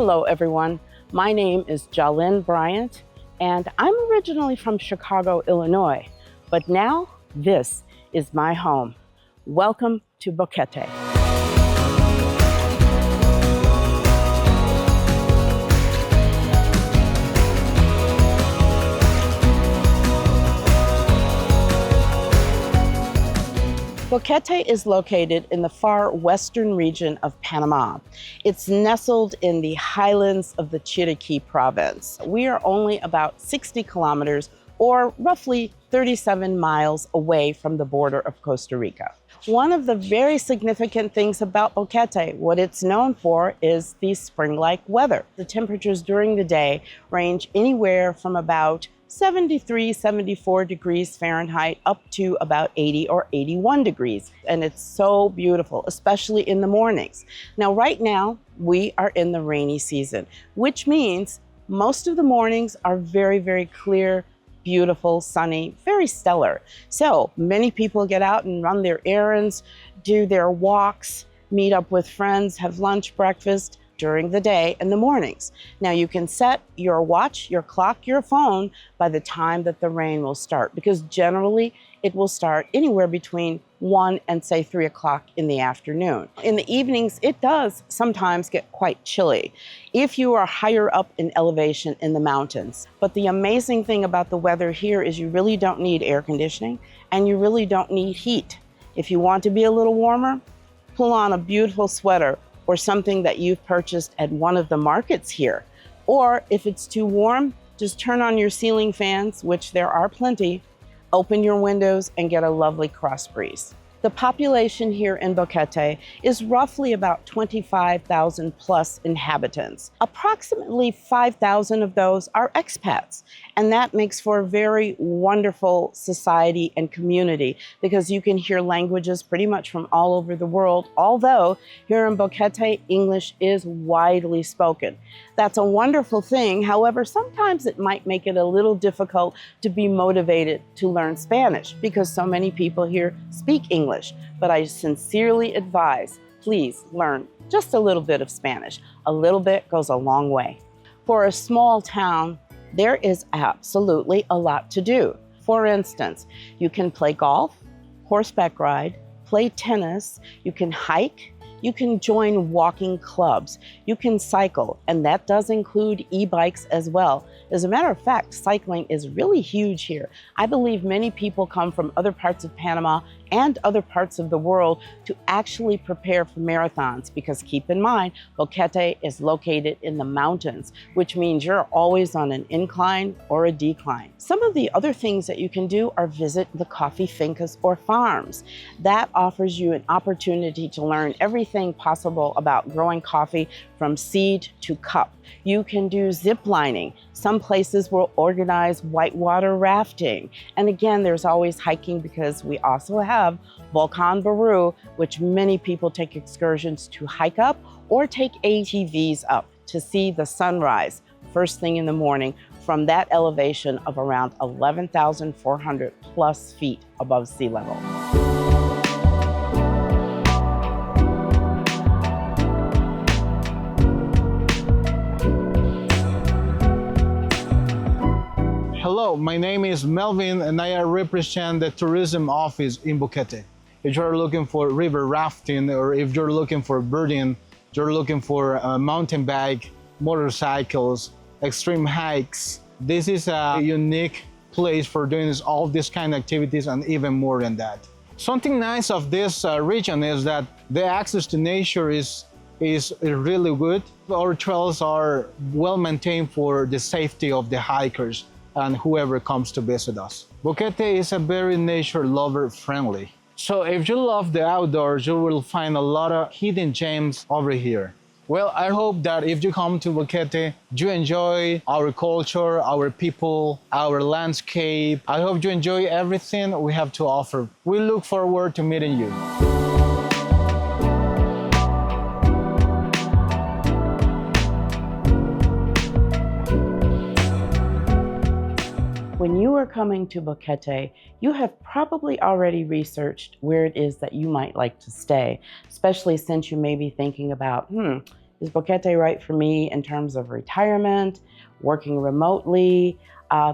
Hello, everyone. My name is Jolynn Bryant, and I'm originally from Chicago, Illinois, but now this is my home. Welcome to Boquete. Boquete is located in the far western region of Panama. It's nestled in the highlands of the Chiriquí province. We are only about 60 kilometers or roughly 37 miles away from the border of Costa Rica. One of the very significant things about Boquete, what it's known for, is the spring-like weather. The temperatures during the day range anywhere from about 73, 74 degrees Fahrenheit up to about 80 or 81 degrees. And it's so beautiful, especially in the mornings. Now, right now, we are in the rainy season, which means most of the mornings are very, very clear, beautiful, sunny, very stellar. So many people get out and run their errands, do their walks, meet up with friends, have lunch, breakfast, during the day and the mornings. Now you can set your watch, your clock, your phone by the time that the rain will start, because generally it will start anywhere between 1 and say 3 o'clock in the afternoon. In the evenings, it does sometimes get quite chilly if you are higher up in elevation in the mountains. But the amazing thing about the weather here is you really don't need air conditioning and you really don't need heat. If you want to be a little warmer, pull on a beautiful sweater or something that you've purchased at one of the markets here. Or if it's too warm, just turn on your ceiling fans, which there are plenty, open your windows and get a lovely cross breeze. The population here in Boquete is roughly about 25,000 plus inhabitants. Approximately 5,000 of those are expats, and that makes for a very wonderful society and community because you can hear languages pretty much from all over the world, although here in Boquete, English is widely spoken. That's a wonderful thing. However, sometimes it might make it a little difficult to be motivated to learn Spanish because so many people here speak English. But I sincerely advise, please learn just a little bit of Spanish. A little bit goes a long way. For a small town, there is absolutely a lot to do. For instance, you can play golf, horseback ride, play tennis, you can hike, you can join walking clubs, you can cycle, and that does include e-bikes as well. As a matter of fact, cycling is really huge here. I believe many people come from other parts of Panama and other parts of the world to actually prepare for marathons because keep in mind, Boquete is located in the mountains, which means you're always on an incline or a decline. Some of the other things that you can do are visit the coffee fincas or farms. That offers you an opportunity to learn everything possible about growing coffee from seed to cup. You can do zip lining. Some places will organize whitewater rafting. And again, there's always hiking because we also have Volcan Baru, which many people take excursions to hike up or take ATVs up to see the sunrise first thing in the morning from that elevation of around 11,400 plus feet above sea level. Hello, my name is Melvin and I represent the tourism office in Boquete. If you're looking for river rafting or if you're looking for birding, you're looking for a mountain bike, motorcycles, extreme hikes, this is a unique place for doing all these kind of activities and even more than that. Something nice of this region is that the access to nature is really good. Our trails are well maintained for the safety of the hikers and whoever comes to visit us. Boquete is a very nature lover friendly. So if you love the outdoors, you will find a lot of hidden gems over here. Well, I hope that if you come to Boquete, you enjoy our culture, our people, our landscape. I hope you enjoy everything we have to offer. We look forward to meeting you. When you are coming to Boquete, you have probably already researched where it is that you might like to stay, especially since you may be thinking about, Is Boquete right for me in terms of retirement, working remotely,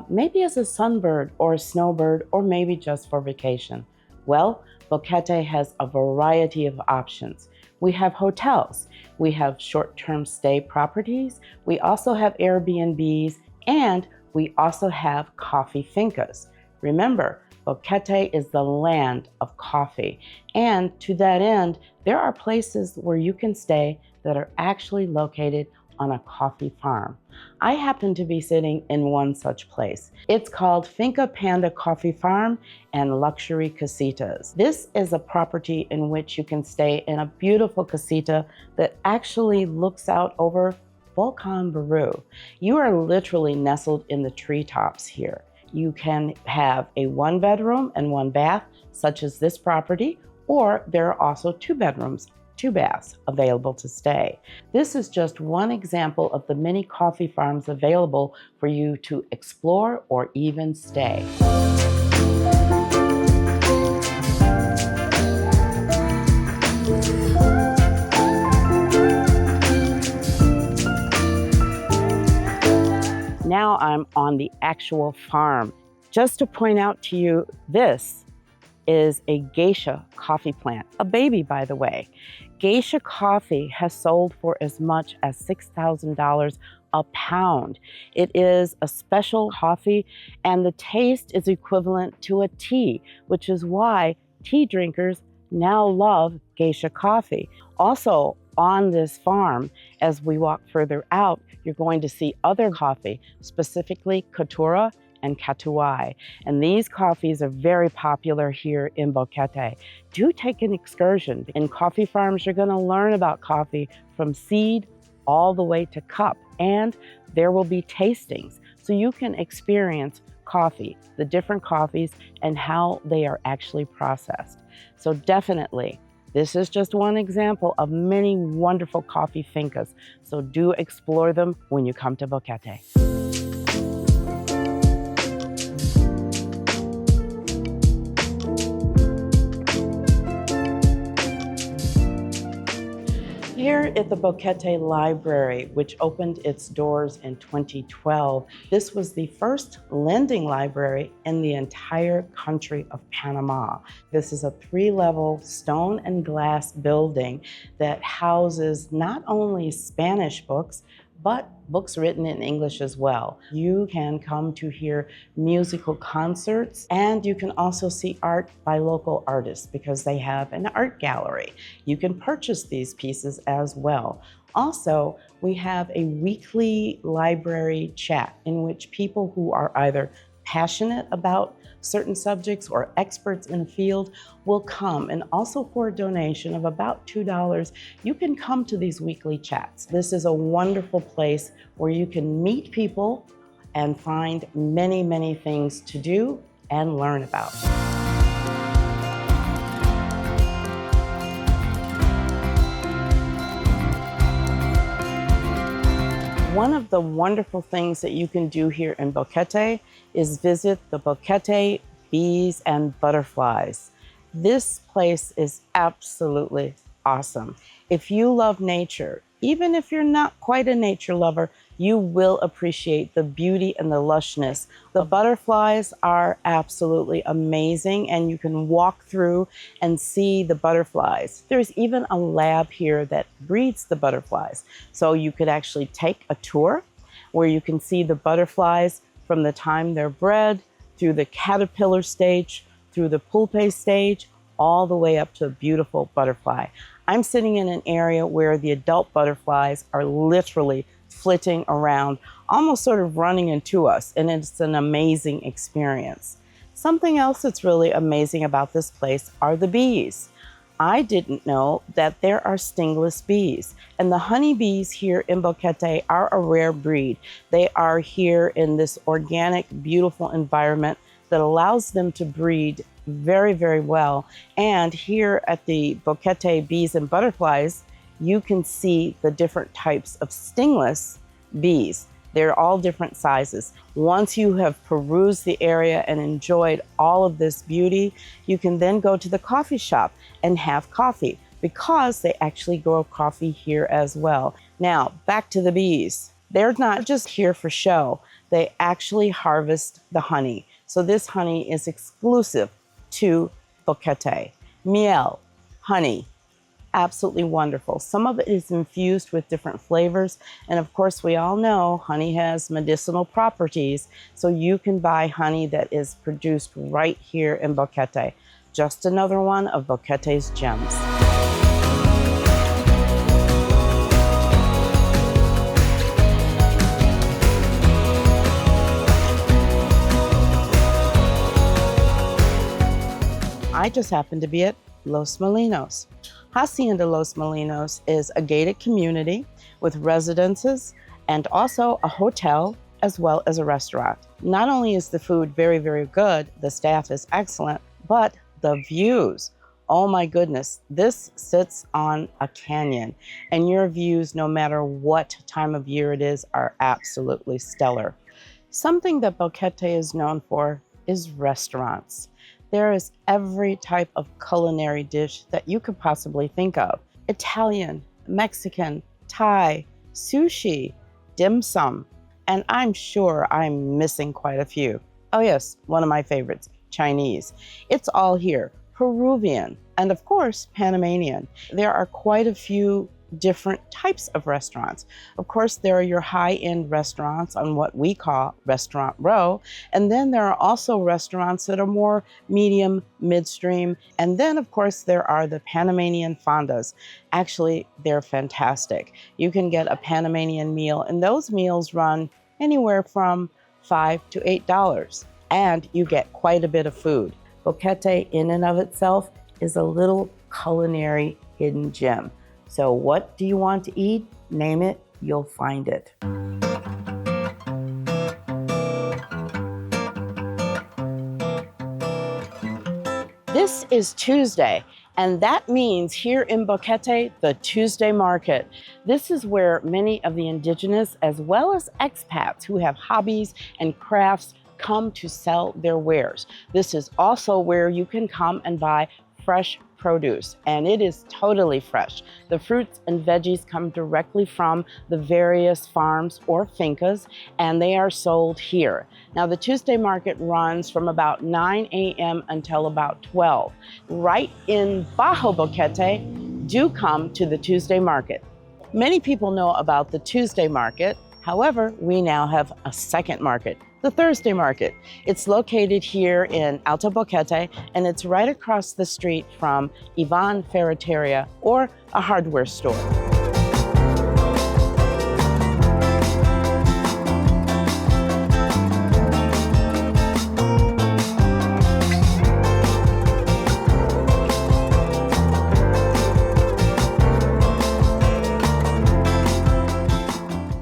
maybe as a sunbird or a snowbird, or maybe just for vacation? Well, Boquete has a variety of options. We have hotels, we have short-term stay properties, we also have Airbnbs, and we also have coffee fincas. Remember, Boquete is the land of coffee. And to that end, there are places where you can stay that are actually located on a coffee farm. I happen to be sitting in one such place. It's called Finca Panda Coffee Farm and Luxury Casitas. This is a property in which you can stay in a beautiful casita that actually looks out over Volcan Baru. You are literally nestled in the treetops here. You can have a 1-bedroom and 1 bath, such as this property, or there are also 2 bedrooms, 2 baths available to stay. This is just one example of the many coffee farms available for you to explore or even stay. Now I'm on the actual farm. Just to point out to you, this is a geisha coffee plant, a baby, by the way. Geisha coffee has sold for as much as $6,000 a pound. It is a special coffee, and the taste is equivalent to a tea, which is why tea drinkers now love geisha coffee. Also, on this farm, as we walk further out, you're going to see other coffee, specifically Caturra and Catuai. And these coffees are very popular here in Boquete. Do take an excursion. In coffee farms, you're gonna learn about coffee from seed all the way to cup. And there will be tastings, so you can experience coffee, the different coffees, and how they are actually processed. So definitely, this is just one example of many wonderful coffee fincas. So do explore them when you come to Boquete. Here at the Boquete Library, which opened its doors in 2012, this was the first lending library in the entire country of Panama. This is a 3-level stone and glass building that houses not only Spanish books, but books written in English as well. You can come to hear musical concerts, and you can also see art by local artists because they have an art gallery. You can purchase these pieces as well. Also, we have a weekly library chat in which people who are either passionate about certain subjects or experts in a field will come. And also for a donation of about $2, you can come to these weekly chats. This is a wonderful place where you can meet people and find many, many things to do and learn about. One of the wonderful things that you can do here in Boquete is visit the Boquete Bees and Butterflies. This place is absolutely awesome. If you love nature, even if you're not quite a nature lover, you will appreciate the beauty and the lushness. The butterflies are absolutely amazing, and you can walk through and see the butterflies. There's even a lab here that breeds the butterflies. So you could actually take a tour where you can see the butterflies from the time they're bred, through the caterpillar stage, through the pupae stage, all the way up to a beautiful butterfly. I'm sitting in an area where the adult butterflies are literally flitting around, almost sort of running into us, and it's an amazing experience. Something else that's really amazing about this place are the bees. I didn't know that there are stingless bees, and the honeybees here in Boquete are a rare breed. They are here in this organic, beautiful environment that allows them to breed very, very well. And here at the Boquete Bees and Butterflies, you can see the different types of stingless bees. They're all different sizes. Once you have perused the area and enjoyed all of this beauty, you can then go to the coffee shop and have coffee. because they actually grow coffee here as well. Now, back to the bees. They're not just here for show. They actually harvest the honey. So this honey is exclusive to Boquete. Miel, honey, absolutely wonderful. Some of it is infused with different flavors. And of course, we all know honey has medicinal properties. So you can buy honey that is produced right here in Boquete. Just another one of Boquete's gems. I just happened to be at Los Molinos. Hacienda Los Molinos is a gated community with residences and also a hotel as well as a restaurant. Not only is the food very, very good, the staff is excellent, but the views, oh my goodness, this sits on a canyon and your views, no matter what time of year it is, are absolutely stellar. Something that Boquete is known for is restaurants. There is every type of culinary dish that you could possibly think of. Italian, Mexican, Thai, sushi, dim sum, and I'm sure I'm missing quite a few. Oh yes, one of my favorites, Chinese. It's all here. Peruvian, and of course, Panamanian. There are quite a few different types of restaurants. Of course, there are your high-end restaurants on what we call Restaurant Row, and then there are also restaurants that are more medium, midstream, and then of course there are the Panamanian fondas. Actually, they're fantastic. You can get a Panamanian meal, and those meals run anywhere from $5 to $8, and you get quite a bit of food. Boquete in and of itself is a little culinary hidden gem. So what do you want to eat? Name it, you'll find it. This is Tuesday, and that means here in Boquete, the Tuesday market. This is where many of the indigenous as well as expats who have hobbies and crafts come to sell their wares. This is also where you can come and buy fresh produce, and it is totally fresh. The fruits and veggies come directly from the various farms or fincas, and they are sold here. Now, the Tuesday market runs from about 9 a.m. until about 12. Right in Bajo Boquete, do come to the Tuesday market. Many people know about the Tuesday market. However, we now have a second market, the Thursday market. It's located here in Alto Boquete, and it's right across the street from Ivan Ferreteria, or a hardware store.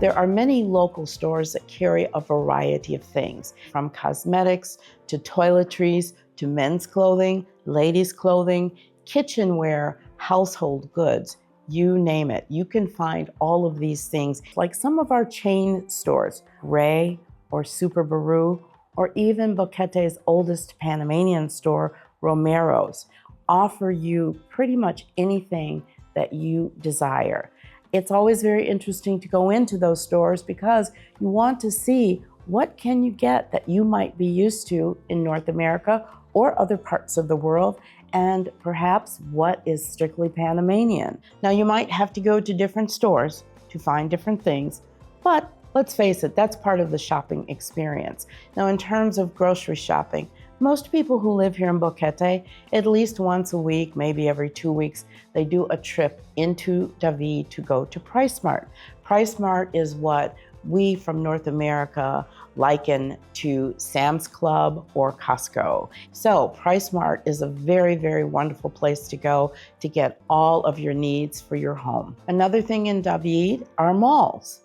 There are many local stores that carry a variety of things, from cosmetics to toiletries to men's clothing, ladies' clothing, kitchenware, household goods, you name it. You can find all of these things, like some of our chain stores, Ray or Super Baru, or even Boquete's oldest Panamanian store, Romero's, offer you pretty much anything that you desire. It's always very interesting to go into those stores because you want to see what can you get that you might be used to in North America or other parts of the world, and perhaps what is strictly Panamanian. Now, you might have to go to different stores to find different things, but let's face it, that's part of the shopping experience. Now, in terms of grocery shopping, most people who live here in Boquete, at least once a week, maybe every 2 weeks, they do a trip into David to go to PriceSmart. PriceSmart is what we from North America liken to Sam's Club or Costco. So PriceSmart is a very, very wonderful place to go to get all of your needs for your home. Another thing in David are malls,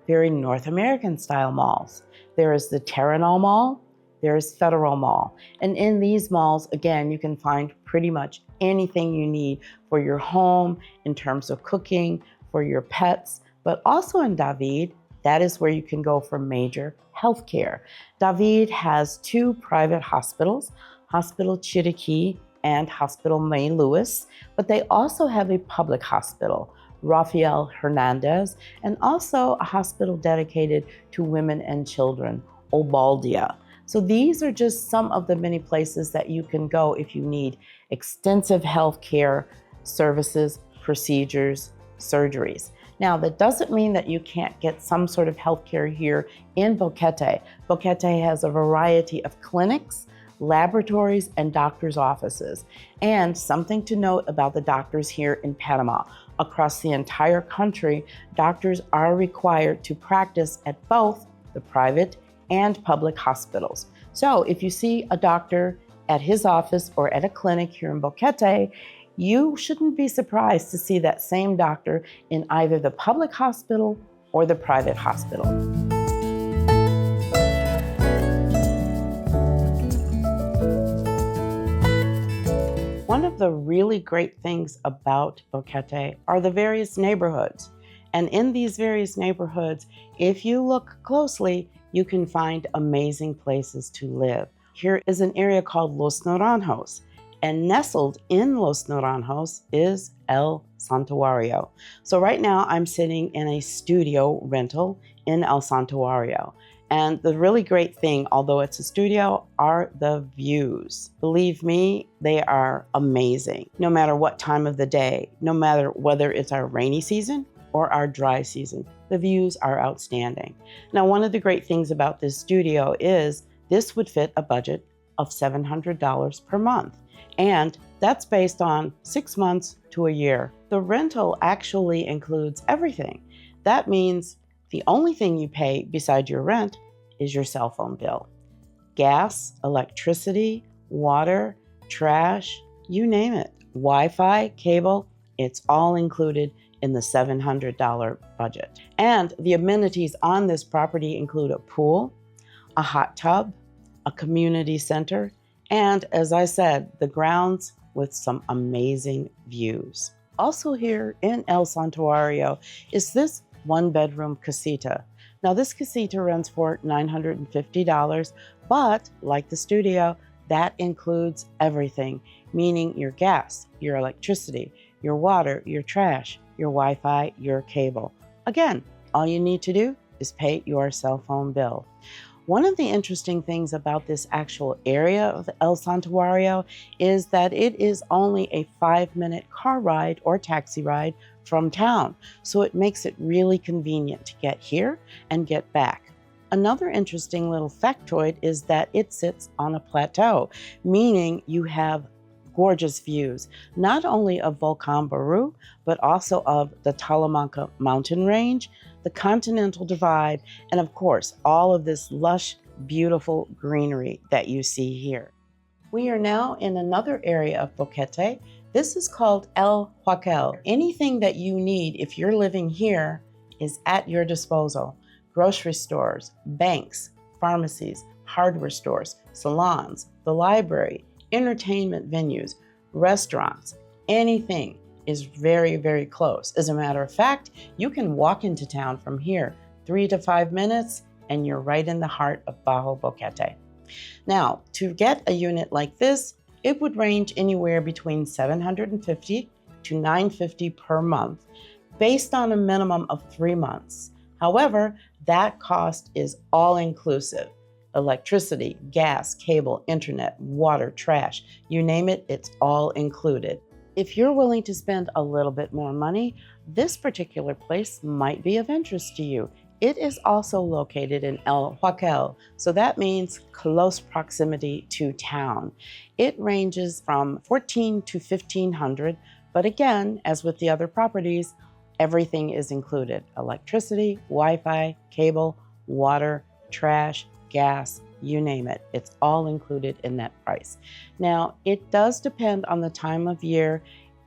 very North American style malls. There is the Terranol Mall, there's Federal Mall. And in these malls, again, you can find pretty much anything you need for your home in terms of cooking, for your pets, but also in David, that is where you can go for major health care. David has 2 private hospitals, Hospital Chiriquí and Hospital May Lewis, but they also have a public hospital, Rafael Hernandez, and also a hospital dedicated to women and children, Obaldia. So these are just some of the many places that you can go if you need extensive health care services, procedures, surgeries. Now, that doesn't mean that you can't get some sort of health care here in Boquete. Boquete has a variety of clinics, laboratories, and doctors' offices. And something to note about the doctors here in Panama. Across the entire country, doctors are required to practice at both the private and public hospitals. So if you see a doctor at his office or at a clinic here in Boquete, you shouldn't be surprised to see that same doctor in either the public hospital or the private hospital. One of the really great things about Boquete are the various neighborhoods. And in these various neighborhoods, if you look closely, you can find amazing places to live. Here is an area called Los Naranjos, and nestled in Los Naranjos is El Santuario. So right now I'm sitting in a studio rental in El Santuario. And the really great thing, although it's a studio, are the views. Believe me, they are amazing. No matter what time of the day, no matter whether it's our rainy season or our dry season, the views are outstanding. Now, one of the great things about this studio is this would fit a budget of $700 per month. And that's based on 6 months to a year. The rental actually includes everything. That means the only thing you pay beside your rent is your cell phone bill. Gas, electricity, water, trash, you name it. Wi-Fi, cable, it's all included in the $700 budget. And the amenities on this property include a pool, a hot tub, a community center, and as I said, the grounds with some amazing views. Also here in El Santuario is this one-bedroom casita. Now this casita rents for $950, but like the studio, that includes everything, meaning your gas, your electricity, your water, your trash, your Wi-Fi, your cable. Again, all you need to do is pay your cell phone bill. One of the interesting things about this actual area of El Santuario is that it is only a 5-minute car ride or taxi ride from town. So it makes it really convenient to get here and get back. Another interesting little factoid is that it sits on a plateau, meaning you have gorgeous views, not only of Volcan Baru, but also of the Talamanca mountain range, the Continental Divide, and of course, all of this lush, beautiful greenery that you see here. We are now in another area of Boquete. This is called El Huacal. Anything that you need if you're living here is at your disposal. Grocery stores, banks, pharmacies, hardware stores, salons, the library, entertainment venues, restaurants, anything is very, very close. As a matter of fact, you can walk into town from here 3 to 5 minutes and you're right in the heart of Bajo Boquete. Now, to get a unit like this, it would range anywhere between $750 to $950 per month, based on a minimum of 3 months. However, that cost is all inclusive. Electricity, gas, cable, internet, water, trash, you name it, it's all included. If you're willing to spend a little bit more money, this particular place might be of interest to you. It is also located in El Huacal, so that means close proximity to town. It ranges from $1,400 to $1,500, but again, as with the other properties, everything is included. Electricity, Wi-Fi, cable, water, trash, gas, you name it. It's all included in that price. Now, it does depend on the time of year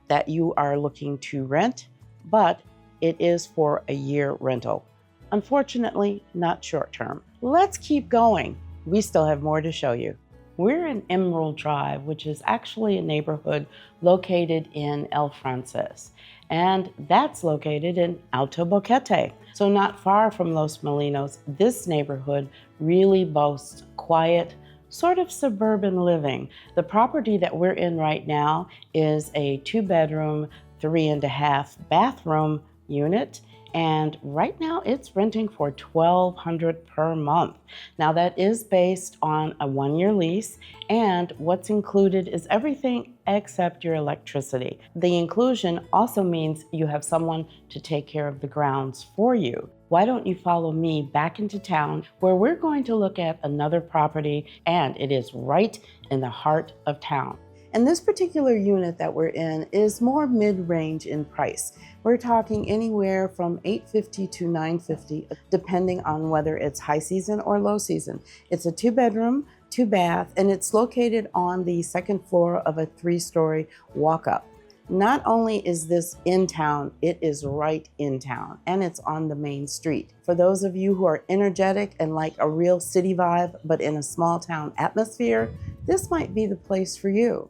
that you are looking to rent, but it is for a year rental. Unfortunately, not short term. Let's keep going. We still have more to show you. We're in Emerald Drive, which is actually a neighborhood located in El Frances, and that's located in Alto Boquete. So not far from Los Molinos, this neighborhood really boasts quiet, sort of suburban living. The property that we're in right now is a 2-bedroom, 3.5-bathroom unit. And right now it's renting for $1,200 per month. Now that is based on a 1-year lease, and what's included is everything except your electricity. The inclusion also means you have someone to take care of the grounds for you. Why don't you follow me back into town where we're going to look at another property, and it is right in the heart of town. And this particular unit that we're in is more mid-range in price. We're talking anywhere from $850 to $950, depending on whether it's high season or low season. It's a 2-bedroom, 2-bath, and it's located on the 2nd floor of a 3-story walk-up. Not only is this in town, it is right in town, and it's on the main street. For those of you who are energetic and like a real city vibe, but in a small town atmosphere, this might be the place for you.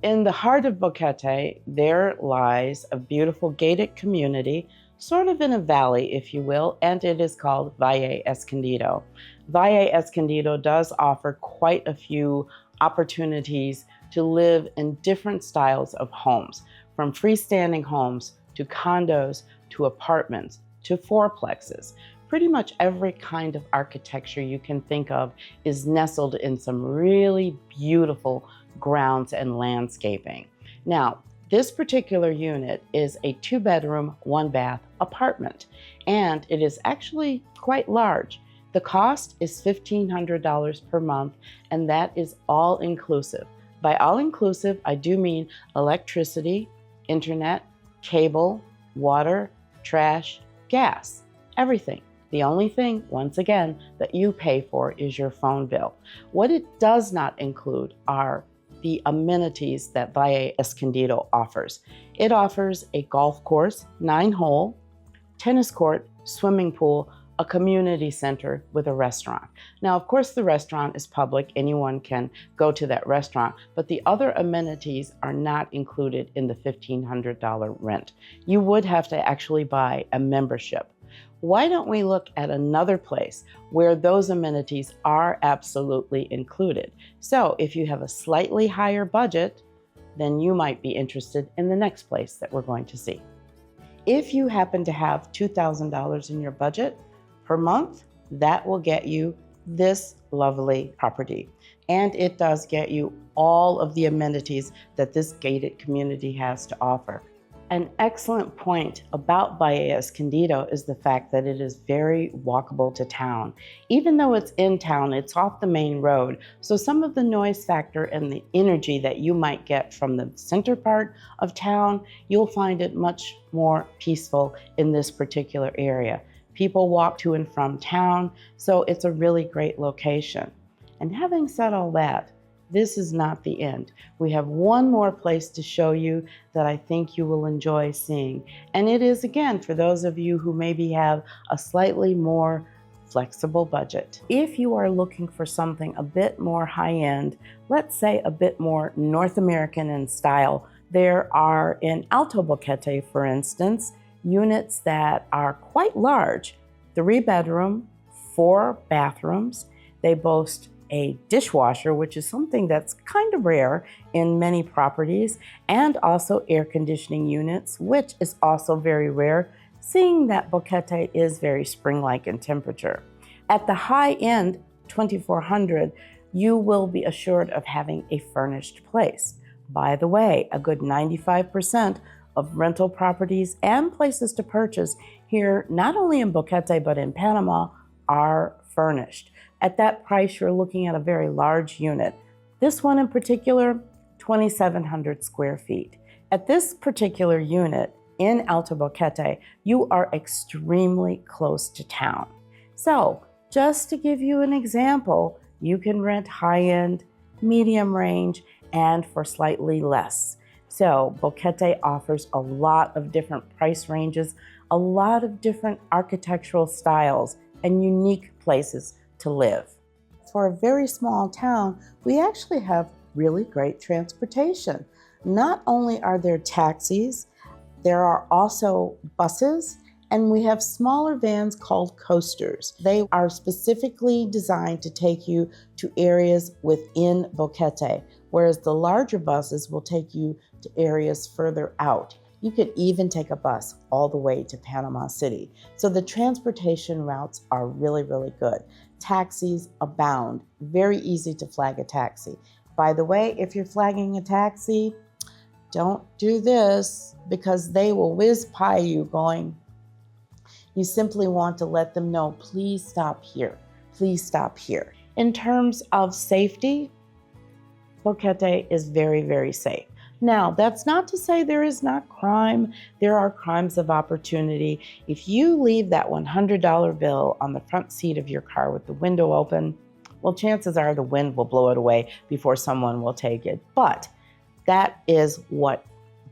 In the heart of Boquete, there lies a beautiful gated community, sort of in a valley, if you will, and it is called Valle Escondido. Valle Escondido does offer quite a few opportunities to live in different styles of homes, from freestanding homes to condos to apartments to fourplexes. Pretty much every kind of architecture you can think of is nestled in some really beautiful grounds and landscaping. Now, this particular unit is a 2-bedroom, 1-bath apartment, and it is actually quite large. The cost is $1,500 per month, and that is all inclusive. By all inclusive, I do mean electricity, internet, cable, water, trash, gas, everything. The only thing, once again, that you pay for is your phone bill. What it does not include are the amenities that Valle Escondido offers. It offers a golf course, 9-hole, tennis court, swimming pool, a community center with a restaurant. Now, of course, the restaurant is public. Anyone can go to that restaurant, but the other amenities are not included in the $1,500 rent. You would have to actually buy a membership. Why don't we look at another place where those amenities are absolutely included? So if you have a slightly higher budget, then you might be interested in the next place that we're going to see. If you happen to have $2,000 in your budget per month, that will get you this lovely property. And it does get you all of the amenities that this gated community has to offer. An excellent point about Valle Escondido is the fact that it is very walkable to town. Even though it's in town, it's off the main road, so some of the noise factor and the energy that you might get from the center part of town, you'll find it much more peaceful in this particular area. People walk to and from town, so it's a really great location. And having said all that, this is not the end. We have one more place to show you that I think you will enjoy seeing. And it is, again, for those of you who maybe have a slightly more flexible budget. If you are looking for something a bit more high-end, let's say a bit more North American in style, there are in Alto Boquete, for instance, units that are quite large, 3-bedroom, 4 bathrooms. They boast a dishwasher, which is something that's kind of rare in many properties, and also air conditioning units, which is also very rare, seeing that Boquete is very spring-like in temperature. At the high end, 2,400, you will be assured of having a furnished place. By the way, a good 95% of rental properties and places to purchase here, not only in Boquete but in Panama, are furnished. At that price, you're looking at a very large unit. This one in particular, 2,700 square feet. At this particular unit in Alto Boquete, you are extremely close to town. So just to give you an example, you can rent high-end, medium range, and for slightly less. So Boquete offers a lot of different price ranges, a lot of different architectural styles, and unique places to live. For a very small town, we actually have really great transportation. Not only are there taxis, there are also buses And we have smaller vans called coasters. They are specifically designed to take you to areas within Boquete, whereas the larger buses will take you to areas further out. You could even take a bus all the way to Panama City. So the transportation routes are really, really good. Taxis abound. Very easy to flag a taxi. By the way, if you're flagging a taxi, don't do this because they will whiz-pie you going. You simply want to let them know, please stop here. Please stop here. In terms of safety, Boquete is very, very safe. Now, that's not to say there is not crime. There are crimes of opportunity. If you leave that $100 bill on the front seat of your car with the window open, well, chances are the wind will blow it away before someone will take it. But that is what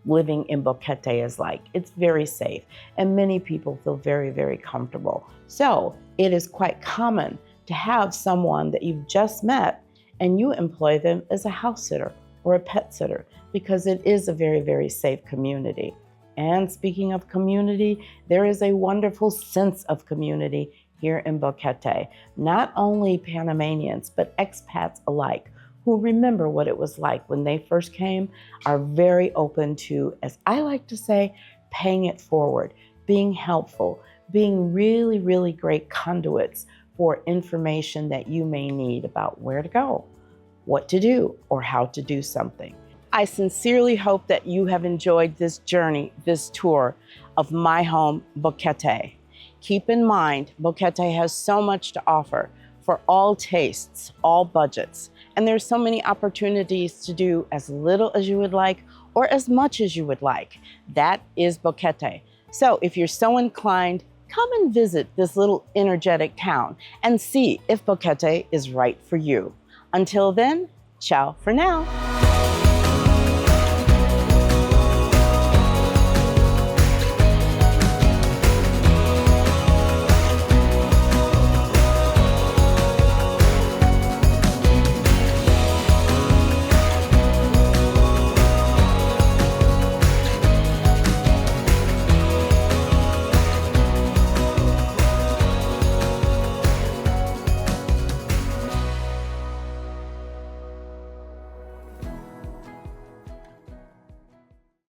living in Boquete is like. It's very safe, and many people feel very, very comfortable. So it is quite common to have someone that you've just met and you employ them as a house sitter or a pet sitter because it is a very, very safe community. And speaking of community, there is a wonderful sense of community here in Boquete. Not only Panamanians, but expats alike who remember what it was like when they first came are very open to, as I like to say, paying it forward, being helpful, being really, really great conduits for information that you may need about where to go, what to do, or how to do something. I sincerely hope that you have enjoyed this journey, this tour of my home, Boquete. Keep in mind, Boquete has so much to offer for all tastes, all budgets, and there's so many opportunities to do as little as you would like or as much as you would like. That is Boquete. So if you're so inclined, come and visit this little energetic town and see if Boquete is right for you. Until then, ciao for now.